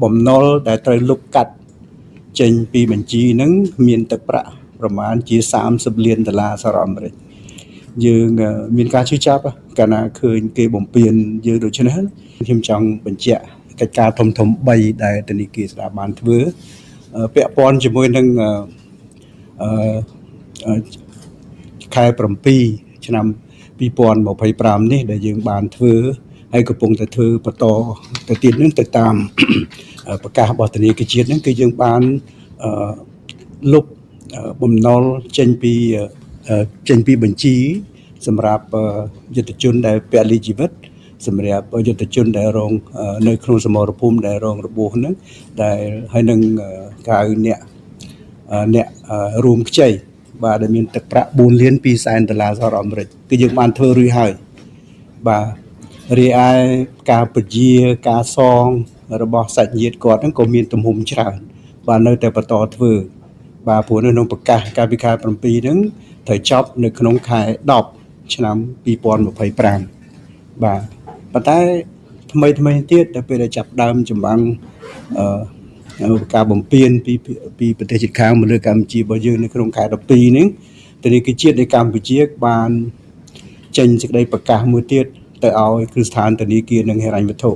បំណុលដែលត្រូវលុបកាត់ចេញពីបញ្ជីហ្នឹងមានទឹកប្រាក់ប្រមាណជា$30 លានសហរដ្ឋអាមេរិកយើងមានការជឿចាប់កាលណាឃើញគេបំពេញយើងដូច្នេះខ្ញុំចង់បញ្ជាក់កិច្ចការធំ3ដែលធនាគារស្ដារបានធ្វើពាក់ព័ន្ធជាមួយនឹងខែ7ឆ្នាំ2025នេះដែលយើងបានធ្វើហើយកំពុងតែធ្វើបន្តទៅទៀតនឹងទៅតាមប្រកាសរបស់ធនាគារជាតិហ្នឹងគឺយើងបានលុបបំណុលចេញពីបញ្ជីសម្រាប់យុទ្ធជនដែលពលិជីវិតសម្រាប់យុទ្ធជនដែលរងនៅក្នុងសមរភូមិដែលរងរបួសហ្នឹងដែលហើយនឹងកៅអ្នករួមខ្ចីបាទដែលមានទឹកប្រាក់$4.2 លានសហរដ្ឋអាមេរិកគឺយើងបានធ្វើរួចហើយបាទរីឯការពជាការសងរបស់សាច់ញាតិគាត់ហ្នឹងក៏មានទំហំច្រើនបាទនៅតែបន្តធ្វើបាទព្រោះនៅក្នុងប្រកាសកាលពីខែ7ហ្នឹងត្រូវចប់នៅក្នុងខែ10ឆ្នាំ2025បាទប៉ុន្តែថ្មីទៀតដល់ពេលដែលចាប់ដើមចម្បាំងការបំពេញពីប្រទេសជិតខាងមកលើកម្ពុជារបស់យើងនៅក្នុងខែ12ហ្នឹងធនាគារជាតិនៃកម្ពុជាបានចេញសេចក្តីប្រកាសមួយទៀតទៅឲ្យគ្រឹះស្ថានធនាគារនិងហិរញ្ញវត្ថុ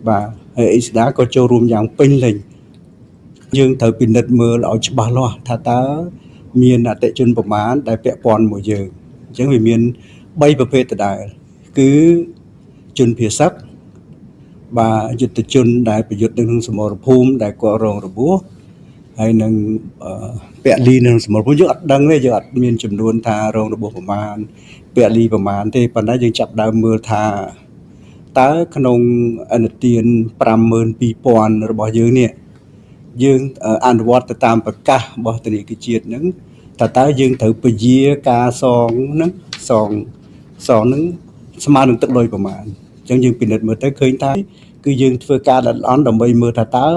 បាទហើយអេស្ដាក៏ចូលរួមយ៉ាងពេញលេញយើងត្រូវពិនិត្យមើលឲ្យច្បាស់លាស់ថាតើមានអតិជនប្រមាណដែលពាក់ព័ន្ធមួយយើងអញ្ចឹងវាមាន3ប្រភេទដដែលគឺជនភៀសសឹកបាទយុទ្ធជនដែលប្រយុទ្ធនៅក្នុងសមរភូមិដែលគាត់រងរបួសហើយនឹងពលីនៅសមរភូមិយើងអត់ដឹងទេយើងអត់មានចំនួនថារងរបួសប្រមាណពលីប្រមាណទេប៉ុន្តែយើងចាប់ដើមមើលថាតើក្នុងអនុទាន52,000របស់យើងនេះយើងអនុវត្តទៅតាមប្រកាសរបស់ធនាគារជាតិហ្នឹងតើយើងត្រូវពជាការសងហ្នឹងសងហ្នឹងស្មើនឹងទឹកលុយប្រមាណអញ្ចឹងយើងពិនិត្យមើលទៅឃើញថាគឺយើងធ្វើការល្អិតល្អន់ដើម្បីមើលថាតើ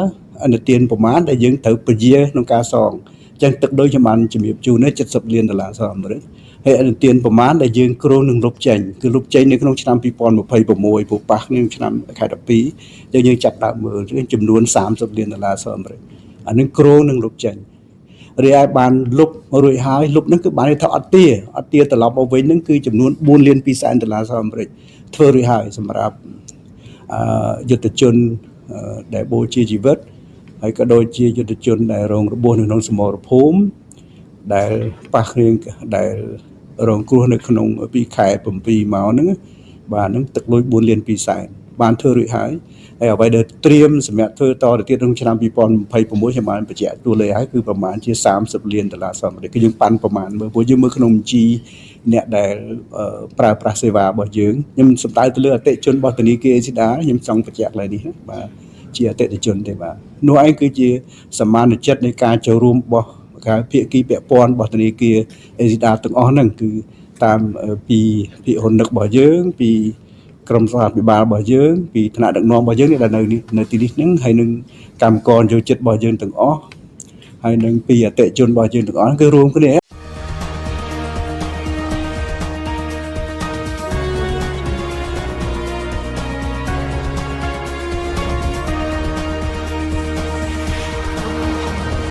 អនុទានប្រមាណដែលយើងត្រូវពជាក្នុងការសងអញ្ចឹងទឹកលុយខ្ញុំបានជំរាបជូន$70 លានសហរដ្ឋអាមេរិកហើយអនុទានប្រមាណដែលយើងគ្រោងនឹងលុបចេញគឺលុបចេញនៅក្នុងឆ្នាំ2026ព្រោះប៉ះនឹងឆ្នាំខែ12យើងចាប់ដើមមើលចំនួន$30 លានសហរដ្ឋអាមេរិកអានឹងគ្រោងនឹងលុបចេញរីឯបានលុបរួចហើយលុបហ្នឹងគឺបានថាអត់ទាត្រឡប់មកវិញហ្នឹងគឺចំនួន$4.2 លានសហរដ្ឋអាមេរិកធ្វើរួចហើយសម្រាប់យុទ្ធជនដែលបូជាជីវិតហើយក៏ដូចជាយុទ្ធជនដែលរងរបួសនៅក្នុងសមរភូមិដែលប៉ះគ្រឿងដែលរងគ្រោះនៅក្នុងពីខែ7មកហ្នឹងបាទហ្នឹងទឹកលុយ$4.2 លានបានធ្វើរួចហើយអ្វីដែលត្រៀមសម្រាប់ធ្វើតទៅទៀតក្នុងឆ្នាំ2026ខ្ញុំបានបញ្ជាក់តួលេខហើយគឺប្រមាណជា$30 លានសហរដ្ឋអាមេរិកគឺយើងប៉ាន់ប្រមាណមើលព្រោះយើងមើលក្នុងបញ្ជីអ្នកដែលប្រើប្រាស់សេវារបស់យើងខ្ញុំសំដៅទៅលើអតិជនរបស់ធនាគារអេស៊ីដាខ្ញុំចង់បញ្ជាក់ឡើយនេះបាទជាអតិថិជនទេបាទនោះឯងគឺជាសមានចិត្តនៃការចូលរួមរបស់ការភាគីពាក់ព័ន្ធរបស់ធនាគារអេស៊ីដាទាំងអស់ហ្នឹងគឺតាមពីភាគហ៊ុននឹករបស់យើងពីក្រុមរដ្ឋាភិបាលរបស់យើងពីថ្នាក់ដឹកនាំរបស់យើងដែលនៅទីនេះហ្នឹងហើយនឹងកម្មករយោជិតរបស់យើងទាំងអស់ហើយនឹងពីអតិជនរបស់យើងទាំងអស់គឺរួមគ្នា